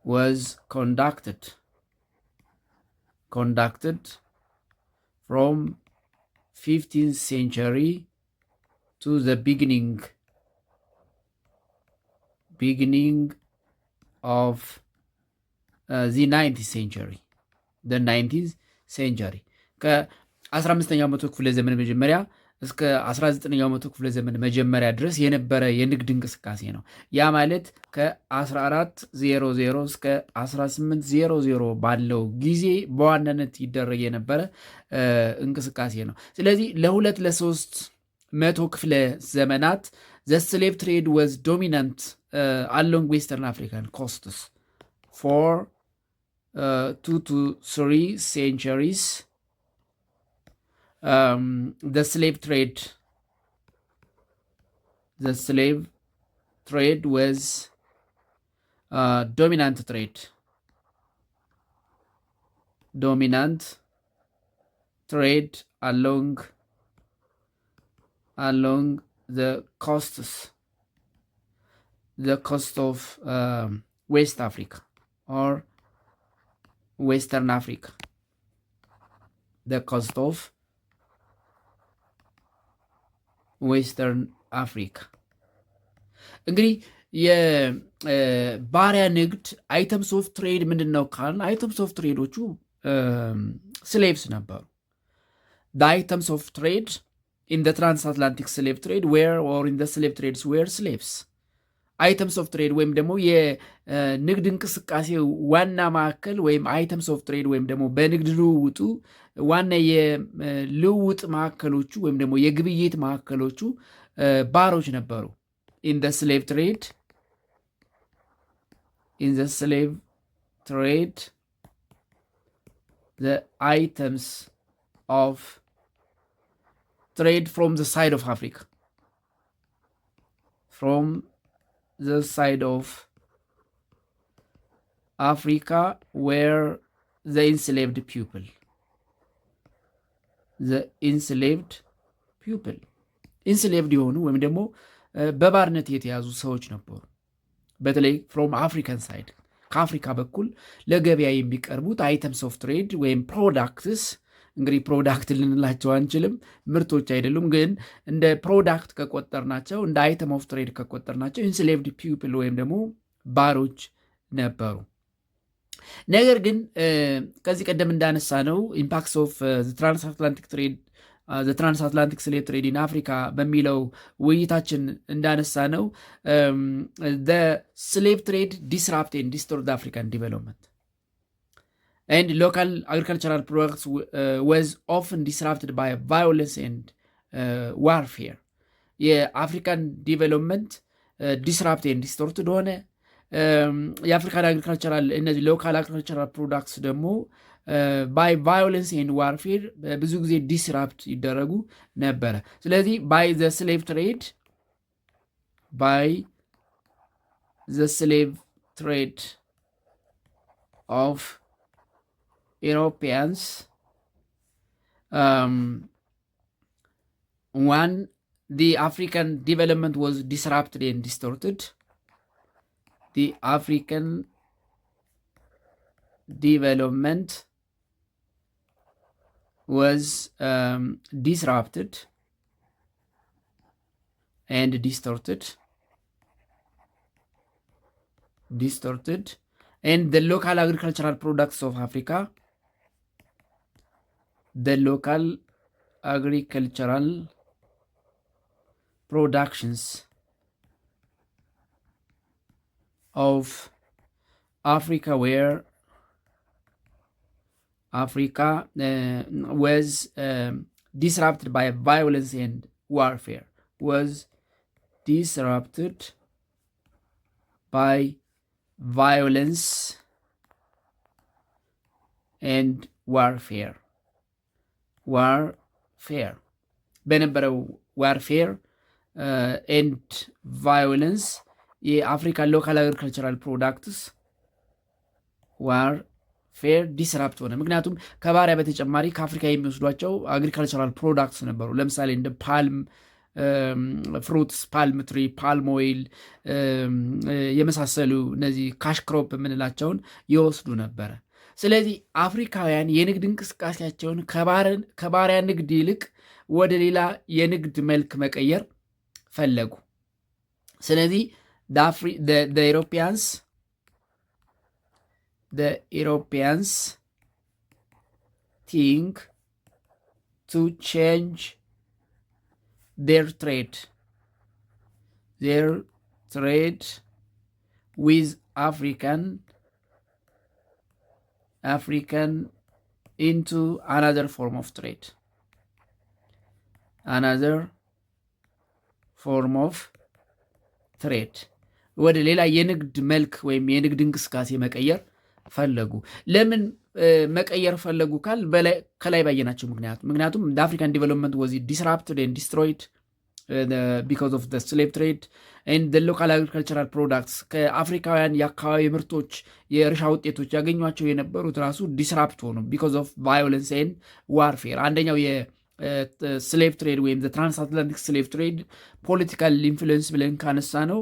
was conducted from 15th century to the beginning of the 19th century ከ15ኛው መቶ ክፍለ ዘመን መጀመሪያ እስከ 19ኛው መቶ ክፍለ ዘመን መጀመሪያ ድረስ የነበረ የንግድ እንቅስቃሴ ነው። ያ ማለት ከ1400 እስከ 1800 ባለው ጊዜ በዋናነት ይደረግ የነበረ እንቅስቃሴ ነው። ስለዚህ ለ2-3 መቶ ክፍለ ዘመናት the slave trade was dominant along Western African coasts for 2 to 3 centuries. The slave trade was dominant trade along the coast of West Africa or Western Africa. The coast of ዌስተርን አፍሪካ። እንግዲህ የባሪያ ንግድ አይተምስ ኦፍ ትሬድ ምንድን ነው ካልን አይተምስ ኦፍ ትሬዶቹ ስሌቭስ ነበሩ። አይተምስ ኦፍ ትሬድ ኢን ትራንስአትላንቲክ ስሌቭ ትሬድ ዌር ኦር ኢን ስሌቭ ትሬድስ ዌር ስሌቭስ። አይተምስ ኦፍ ትሬድ ወይም ደግሞ የንግድ እንቅስቃሴ ዋና ማዕከል ወይም አይተምስ ኦፍ ትሬድ ወይም ደግሞ በንግድ ልውውጡ ዋና የልውውጥ ማዕከሎቹ ወይም ደግሞ የግብይት ማዕከሎቹ ባሮች ነበሩ። ኢን ስሌቭ ትሬድ the items of trade from the side of Africa, were the enslaved people. ኢንስሌቭድ የሆኑ ወይም ደግሞ በባርነት የተያዙ ሰዎች ነበሩ። በተለይ ፍሮም አፍሪካን ሳይድ ከአፍሪካ በኩል ለገበያ የሚቀርቡት አይተምስ ኦፍ ትሬድ ወይም ፕሮዳክትስ፣ እንግዲህ ፕሮዳክት ልንላቸው አንችልም፣ ምርቶች አይደሉም። ግን እንደ ፕሮዳክት ከቆጠርናቸው እንደ አይተም ኦፍ ትሬድ ከቆጠርናቸው ኢንስሌቭድ ፒፕል ወይም ደግሞ ባሮች ነበሩ። ነገር ግን ከዚህ ቀደም እንዳነሳ ነው ኢምፓክትስ ኦፍ ትራንስአትላንቲክ ትሬድ ትራንስአትላንቲክ ስሌቭ ትሬድ ኢን አፍሪካ በሚለው ውይይታችን እንዳነሳ ነው ስሌቭ ትሬድ ዲስራፕት ኤንድ ዲስቶርት አፍሪካን ዲቨሎፕመንት ኤንድ ሎካል አግሪካልቸራል ፕሮዳክትስ ዋዝ ኦፍን ዲስራፕትድ ባይ ቫዮለንስ ኤንድ ዋርፌር። የአፍሪካን ዲቨሎፕመንት ዲስራፕት ኤንድ ዲስቶርትድ ሆነ። የአፍሪካን አግሪካልቸራል እነዚህ ሎካል አግሪካልቸራል ፕሮዳክትስ ደግሞ ባይ ቫዮለንስ ኤንድ ዋርፌር ብዙ ጊዜ ዲስራፕት ይደረጉ ነበረ። ስለዚህ ባይ ዘ ስሌቭ ትሬድ ኦፍ ኢሮፒያንስ one, the African development was disrupted and distorted. The African development was disrupted and distorted, and the local agricultural products of Africa, the local agricultural productions of Africa was disrupted by violence and warfare. Was disrupted by violence and warfare. በነበረው ዋርፌር ኤንድ ቫዮለንስ የአፍሪካን ሎካል አግሪካልቸራል ፕሮዳክትስ ዋርፌር ዲስራፕት ሆነ። ምክንያቱም ከባሪያ በተጨማሪ ከአፍሪካ የሚወስዷቸው አግሪካልቸራል ፕሮዳክትስ ነበሩ። ለምሳሌ እንደ ፓልም ፍሩትስ፣ ፓልም ትሪ፣ ፓልም ኦይል የመሳሰሉ እነዚህ ካሽ ክሮፕ የምንላቸውን ይወስዱ ነበረ። ስለዚህ አፍሪካውያን የንግድ እንቅስቃሴያቸውን ከባሪያ ንግድ ይልቅ ወደ ሌላ የንግድ መልክ መቀየር ፈለጉ። ስለዚህ ኢሮፒያንስ think to change their trade with African into another form of trade. ወደ ሌላ የንግድ መልክ ወይም የንግድ እንቅስቃሴ መቀየር ፈለጉ። ለምን መቀየር ፈለጉ ካል ከላይ ባየናቸው ምክንያቱም the African development was disrupted and destroyed because of the slave trade and the local agricultural products ከአፍሪካውያን የአካባቢ ምርቶች የእርሻ ውጤቶች ያገኟቸው የነበሩት ራሱ ዲስራፕት ሆኑ because of violence and warfare። አንደኛው የስሌቭ ትሬድ ወይም ትራንስአትላንቲክ ስሌቭ ትሬድ ፖለቲካል ኢንፍሉዌንስ ብለን ካነሳ ነው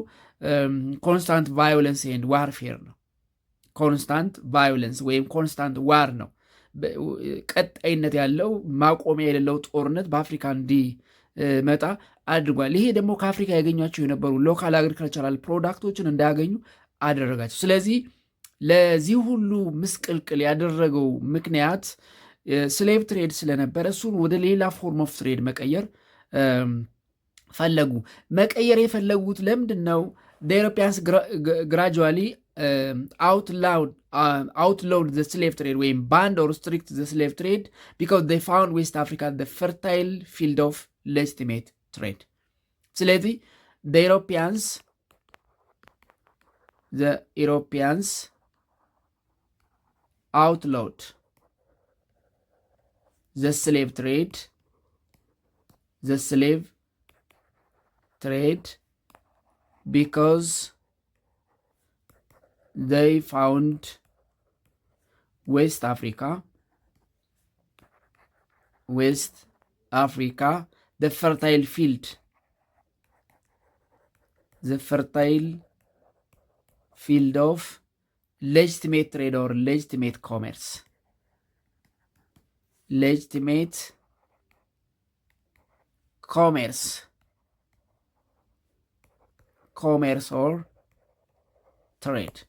ኮንስታንት ቫዮለንስ ኤንድ ዋርፌር ነው። ኮንስታንት ቫዮለንስ ወይም ኮንስታንት ዋር ነው። ቀጣይነት ያለው ማቆሚያ የሌለው ጦርነት በአፍሪካ እንዲመጣ አድርጓል። ይሄ ደግሞ ከአፍሪካ ያገኟቸው የነበሩ ሎካል አግሪካልቸራል ፕሮዳክቶችን እንዳያገኙ አደረጋቸው። ስለዚህ ለዚህ ሁሉ ምስቅልቅል ያደረገው ምክንያት ስሌቭ ትሬድ ስለነበረ እሱን ወደ ሌላ ፎርም ኦፍ ትሬድ መቀየር ፈለጉ። መቀየር የፈለጉት ለምንድን ነው? ኢሮፒያንስ ግራጁዋሊ outlawed the slave trade ወይም banned or restrict the slave trade because they found West Africa the fertile field of legitimate trade. ስለዚህ the Europeans outlawed the slave trade because they found West Africa the fertile field of legitimate trade or legitimate commerce. commerce or trade.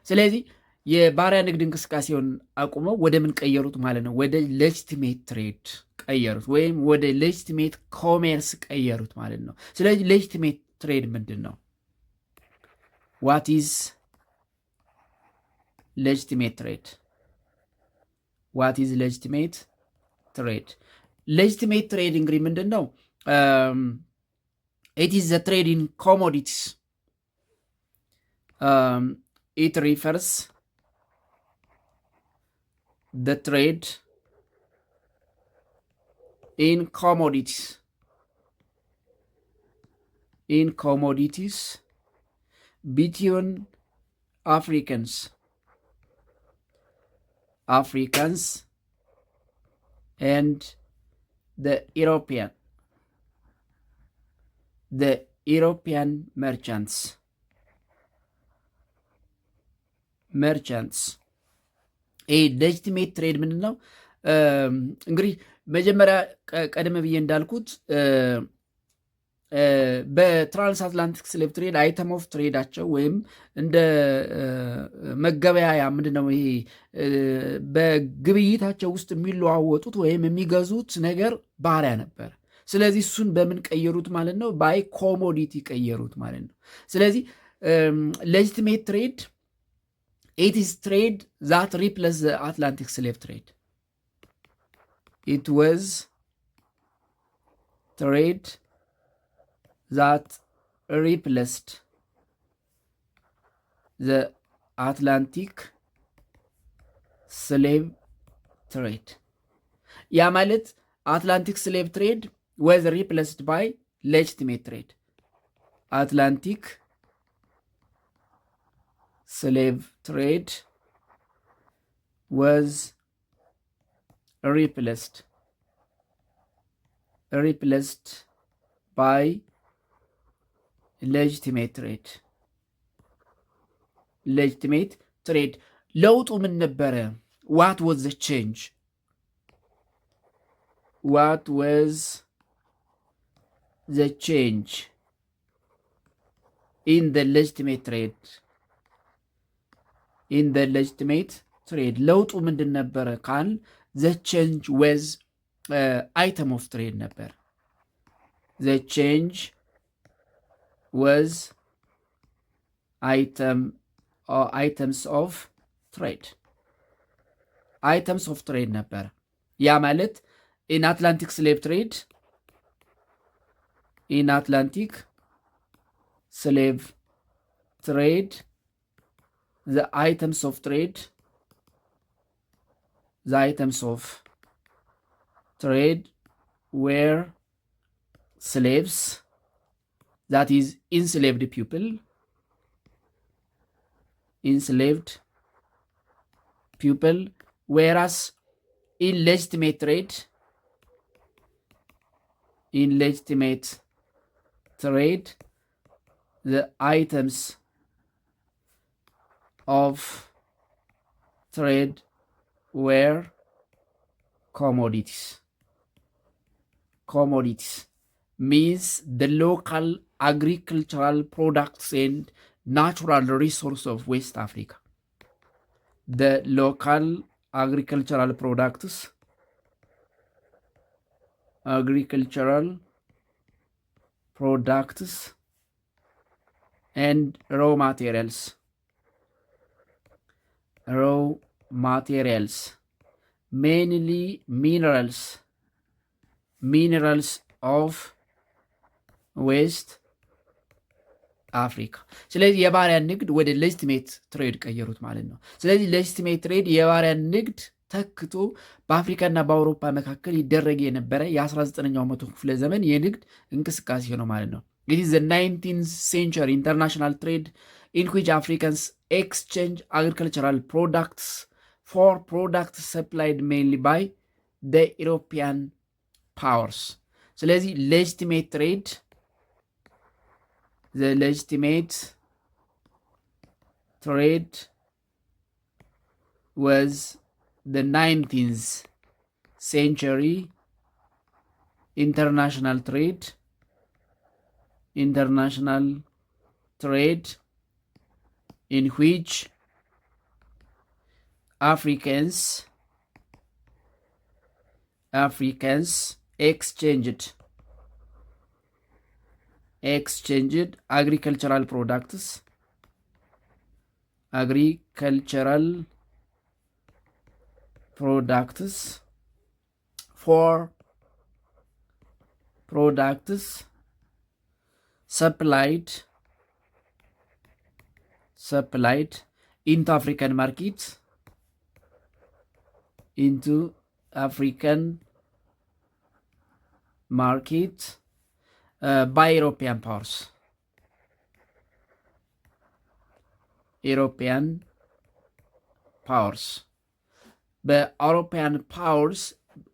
ስለዚህ የባሪያ ንግድ እንቅስቃሴውን አቁመው ወደ ምን ቀየሩት ማለት ነው? ወደ ሌጂቲሜት ትሬድ ቀየሩት ወይም ወደ ሌጂቲሜት ኮሜርስ ቀየሩት ማለት ነው። ስለዚህ ሌጂቲሜት ትሬድ ምንድን ነው? ዋት ኢዝ ሌጂቲሜት ትሬድ? ሌጂቲሜት ትሬድ እንግዲህ ምንድን ነው? it is the trade in commodities. It refers the trade in commodities between Africans and the European merchants ይህ ሌጂቲሜት ትሬድ ምንድን ነው? እንግዲህ መጀመሪያ ቀደም ብዬ እንዳልኩት በትራንስ አትላንቲክ ስሌቭ ትሬድ አይተም ኦፍ ትሬዳቸው ወይም እንደ መገበያያ ምንድነው ይሄ በግብይታቸው ውስጥ የሚለዋወጡት ወይም የሚገዙት ነገር ባሪያ ነበር። ስለዚህ እሱን በምን ቀየሩት ማለት ነው? ባይ ኮሞዲቲ ቀየሩት ማለት ነው። ስለዚህ ሌጂቲሜት ትሬድ it is trade that replaced the Atlantic slave trade. It was trade that replaced the Atlantic slave trade. ያ ማለት Atlantic slave trade was replaced by legitimate trade. Atlantic slave trade was replaced by legitimate trade. legitimate trade ለውጡ ምን ነበረ? what was the change? what was the change in the legitimate trade? in the legitimate trade ለውጡ ምንድን ነበረ ካል the change was item of trade ነበር። the change was items of trade ነበር። ያ ማለት in Atlantic slave trade the items of trade were slaves, that is enslaved people, whereas in legitimate trade the items of trade were commodities means the local agricultural products and natural resource of West Africa. The local agricultural products and raw materials, mainly minerals of West አፍሪካ። ስለዚህ የባሪያ ንግድ ወደ ሌጂቲሜት ትሬድ ቀየሩት ማለት ነው። ስለዚህ ሌጂቲሜት ትሬድ የባሪያ ንግድ ተክቶ በአፍሪካና በአውሮፓ መካከል ይደረግ የነበረ የ19ኛው መቶ ክፍለ ዘመን የንግድ እንቅስቃሴ ነው ማለት ነው። It is the 19th century international trade in which Africans exchange agricultural products for products supplied mainly by the European powers. ስለዚህ legitimate trade was the 19th century international trade in which Africans exchanged agricultural products for products supplied into African markets, by European powers. በአውሮፓያን ፓወርስ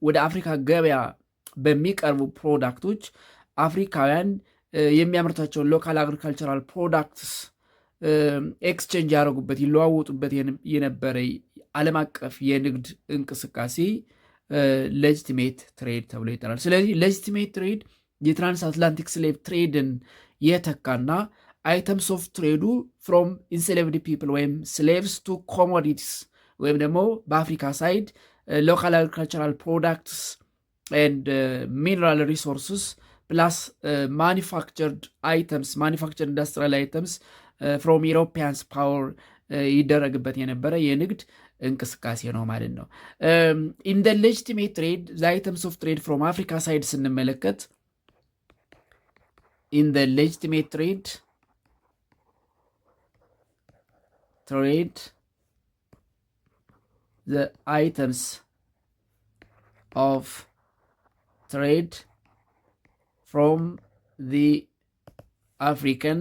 ወደ አፍሪካ ገበያ በሚቀርቡ ፕሮዳክቶች አፍሪካውያን የሚያመርታቸውን ሎካል አግሪካልቸራል ፕሮዳክትስ ኤክስቼንጅ ያደረጉበት ይለዋወጡበት የነበረ ዓለም አቀፍ የንግድ እንቅስቃሴ ሌጂቲሜት ትሬድ ተብሎ ይጠራል። ስለዚህ ሌጂቲሜት ትሬድ የትራንስ አትላንቲክ ስሌቭ ትሬድን የተካና አይተምስ ኦፍ ትሬዱ ፍሮም ኢንስሌቭድ ፒፕል ወይም ስሌቭስ ቱ ኮሞዲቲስ ወይም ደግሞ በአፍሪካ ሳይድ ሎካል አግሪካልቸራል ፕሮዳክትስ ኤንድ ሚነራል ሪሶርስስ ፕላስ ማኒፋክቸርድ አይተምስ ማኒፋክቸርድ ኢንዱስትሪያል አይተምስ ፍሮም ኢሮፒያንስ ፓወር ይደረግበት የነበረ የንግድ እንቅስቃሴ ነው ማለት ነው። ኢን ደ ሌጂቲሜት ትሬድ ዘ አይተምስ ኦፍ ትሬድ ፍሮም አፍሪካ ሳይድ ስንመለከት ኢን ደ ሌጂቲሜት ትሬድ the items of trade from the African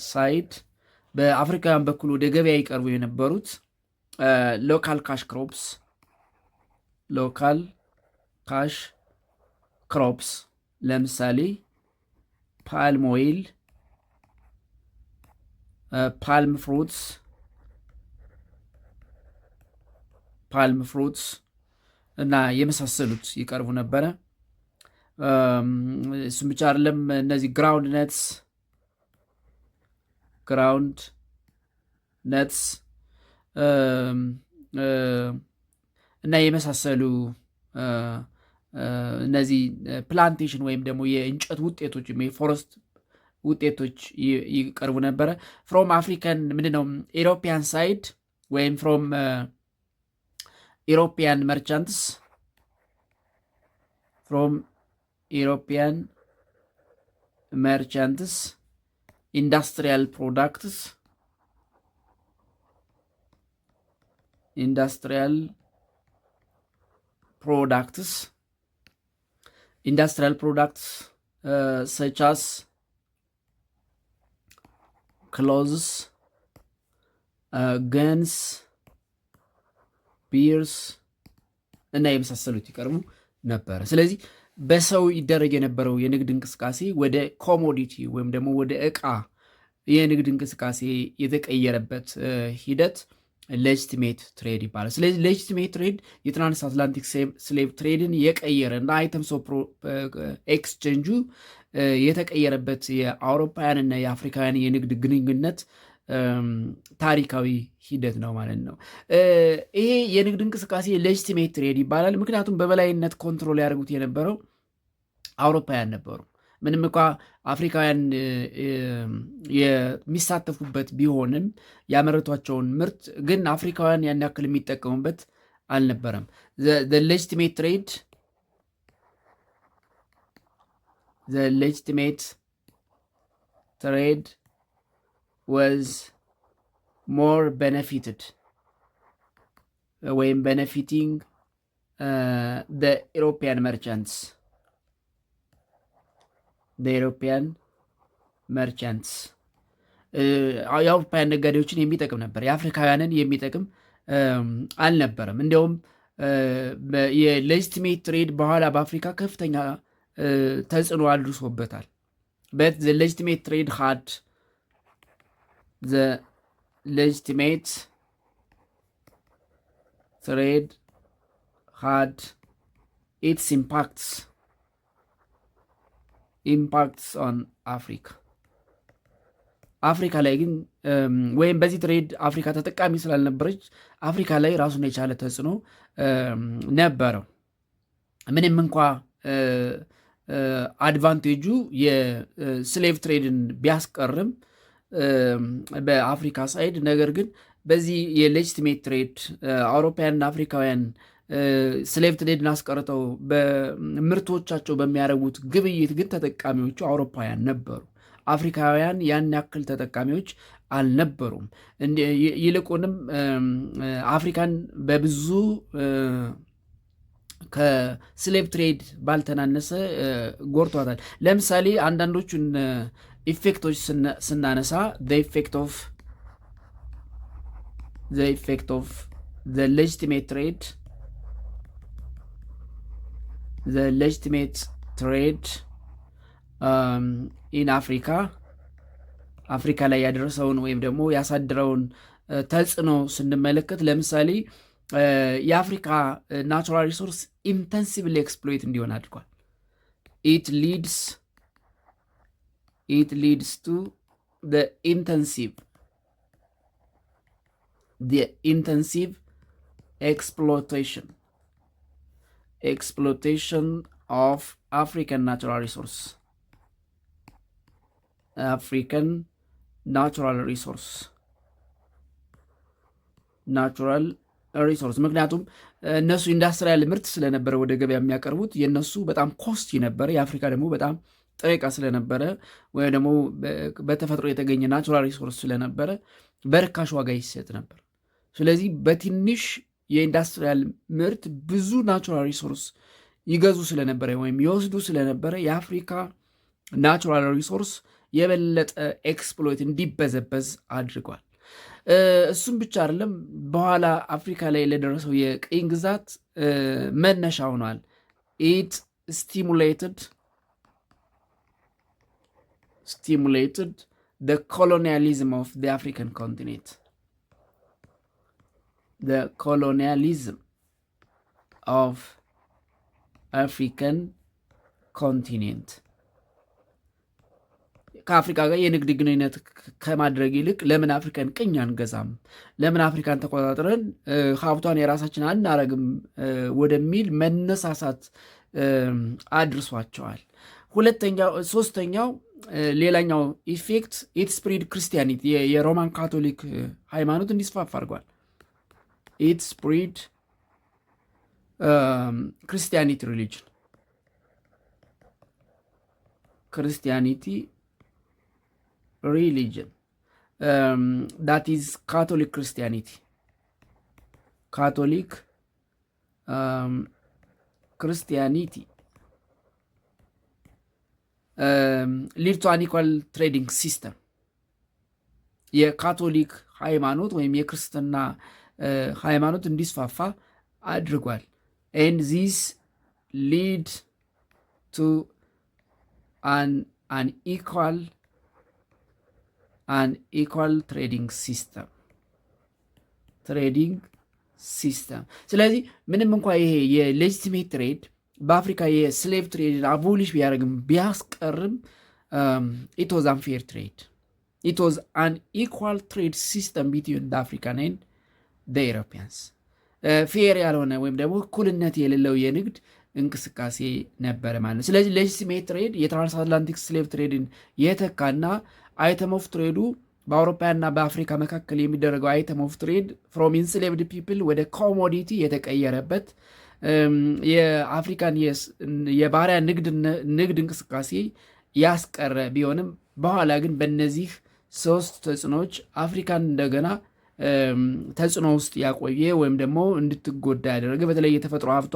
side በአፍሪካውያን በኩል ወደ ገበያ ይቀርቡ የነበሩት ሎካል ካሽ ክሮፕስ ለምሳሌ ፓልም ኦይል፣ ፓልም ፍሩትስ እና የመሳሰሉት ይቀርቡ ነበረ። እሱም ብቻ አይደለም። እነዚህ ግራውንድ ነትስ እና የመሳሰሉ እነዚህ ፕላንቴሽን ወይም ደግሞ የእንጨት ውጤቶች የፎረስት ውጤቶች ይቀርቡ ነበረ። ፍሮም አፍሪካን ምንድነው ኢሮፒያን ሳይድ ወይም ፍሮም ኢሮፒያን መርቻንትስ ኢንዱስትሪያል ፕሮዳክትስ such as clothes, guns, beers እና የመሳሰሉት ይቀርቡ ነበር። ስለዚህ በሰው ይደረግ የነበረው የንግድ እንቅስቃሴ ወደ ኮሞዲቲ ወይም ደግሞ ወደ ዕቃ የንግድ እንቅስቃሴ የተቀየረበት ሂደት ሌጂቲሜት ትሬድ ይባላል። ስለዚህ ሌጂቲሜት ትሬድ የትራንስ አትላንቲክ ስሌቭ ትሬድን የቀየረ እና አይተምስ ኦፍ ኤክስቼንጁ የተቀየረበት የአውሮፓውያንና የአፍሪካውያን የንግድ ግንኙነት ታሪካዊ ሂደት ነው ማለት ነው። ይሄ የንግድ እንቅስቃሴ ሌጂቲሜት ትሬድ ይባላል። ምክንያቱም በበላይነት ኮንትሮል ያደርጉት የነበረው አውሮፓውያን ነበሩ። ምንም እንኳ አፍሪካውያን የሚሳተፉበት ቢሆንም ያመረቷቸውን ምርት ግን አፍሪካውያን ያን ያክል የሚጠቀሙበት አልነበረም። ሌጂቲሜት ትሬድ was more benefited ወይም benefiting the European merchants የአውሮፓውያን ነጋዴዎችን የሚጠቅም ነበር፣ የአፍሪካውያንን የሚጠቅም አልነበረም። እንዲያውም የሌጂቲሜት ትሬድ በኋላ በአፍሪካ ከፍተኛ ተጽዕኖ አድርሶበታል። but the legitimate trade had its impacts on አፍሪካ ላይ ግን ወይም በዚህ ትሬድ አፍሪካ ተጠቃሚ ስላልነበረች አፍሪካ ላይ ራሱን የቻለ ተጽዕኖ ነበረው። ምንም እንኳ አድቫንቴጁ የስሌቭ ትሬድን ቢያስቀርም በአፍሪካ ሳይድ፣ ነገር ግን በዚህ የሌጂቲሜት ትሬድ አውሮፓውያንና አፍሪካውያን ስሌቭ ትሬድን አስቀርተው በምርቶቻቸው በሚያደርጉት ግብይት ግን ተጠቃሚዎቹ አውሮፓውያን ነበሩ። አፍሪካውያን ያን ያክል ተጠቃሚዎች አልነበሩም። ይልቁንም አፍሪካን በብዙ ከስሌቭ ትሬድ ባልተናነሰ ጎርቷታል። ለምሳሌ አንዳንዶቹን ኢፌክቶች ስናነሳ the effect of the legitimate trade in አፍሪካ ላይ ያደረሰውን ወይም ደግሞ ያሳድረውን ተጽዕኖ ስንመለከት ለምሳሌ የአፍሪካ ናቹራል ሪሶርስ ኢንተንሲቭሊ ኤክስፕሎይት እንዲሆን አድርጓል። it leads to the intensive exploitation of African natural resource ምክንያቱም እነሱ ኢንዱስትሪያል ምርት ስለነበረ ወደ ገበያ የሚያቀርቡት የነሱ በጣም ኮስቲ ነበረ። የአፍሪካ ደግሞ በጣም ጥሬ ዕቃ ስለነበረ ወይም ደግሞ በተፈጥሮ የተገኘ ናቹራል ሪሶርስ ስለነበረ በርካሽ ዋጋ ይሰጥ ነበር። ስለዚህ በትንሽ የኢንዱስትሪያል ምርት ብዙ ናቹራል ሪሶርስ ይገዙ ስለነበረ ወይም ይወስዱ ስለነበረ የአፍሪካ ናቹራል ሪሶርስ የበለጠ ኤክስፕሎይት እንዲበዘበዝ አድርጓል። እሱም ብቻ አይደለም፣ በኋላ አፍሪካ ላይ ለደረሰው የቅኝ ግዛት መነሻ ሆኗል። ኢት stimulated the colonialism of the African continent. The colonialism of African continent. ከአፍሪካ ጋር የንግድ ግንኙነት ከማድረግ ይልቅ ለምን አፍሪካን ቅኝ አንገዛም፣ ለምን አፍሪካን ተቆጣጥረን ሀብቷን የራሳችን አናረግም ወደሚል መነሳሳት አድርሷቸዋል። ሶስተኛው ሌላኛው ኢፌክት ኢት ስፕሪድ ክርስቲያኒቲ የሮማን ካቶሊክ ሃይማኖት እንዲስፋፋ አድርጓል። ኢት ስፕሪድ ክርስቲያኒቲ ሪሊጅን that is Catholic Christianity. Christianity lead to an equal trading system. የካቶሊክ ሃይማኖት ወይም የክርስትና ሃይማኖት እንዲስፋፋ አድርጓል። and this lead to an equal trading system. ስለዚህ ምንም እንኳ ይሄ የሌጂቲሜት ትሬድ በአፍሪካ የስሌቭ ትሬድ አቦሊሽ ቢያደርግም ቢያስቀርም it was unfair trade. It was an equal trade system between the African and the Europeans. ፌር ያልሆነ ወይም ደግሞ እኩልነት የሌለው የንግድ እንቅስቃሴ ነበረ ማለት ነው። ስለዚህ ሌጂቲሜት ትሬድ የትራንስአትላንቲክ ስሌቭ ትሬድን የተካና አይተም ኦፍ ትሬዱ በአውሮፓና በአፍሪካ መካከል የሚደረገው አይተም ኦፍ ትሬድ ፍሮም ኢንስሌቭድ ፒፕል ወደ ኮሞዲቲ የተቀየረበት የአፍሪካን የባሪያ ንግድ እንቅስቃሴ ያስቀረ ቢሆንም በኋላ ግን በእነዚህ ሶስት ተጽዕኖዎች አፍሪካን እንደገና ተጽዕኖ ውስጥ ያቆየ ወይም ደግሞ እንድትጎዳ ያደረገ በተለይ የተፈጥሮ ሀብቷ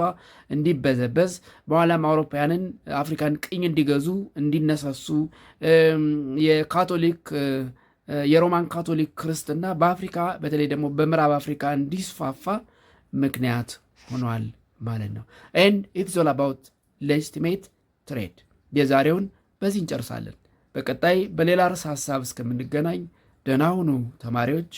እንዲበዘበዝ በኋላም አውሮፓውያንን አፍሪካን ቅኝ እንዲገዙ እንዲነሳሱ የሮማን ካቶሊክ ክርስትና በአፍሪካ በተለይ ደግሞ በምዕራብ አፍሪካ እንዲስፋፋ ምክንያት ሆኗል ማለት ነው። and it's all about legitimate trade። የዛሬውን በዚህ እንጨርሳለን። በቀጣይ በሌላ ርዕሰ ሀሳብ እስከምንገናኝ ደህና ሁኑ ተማሪዎች።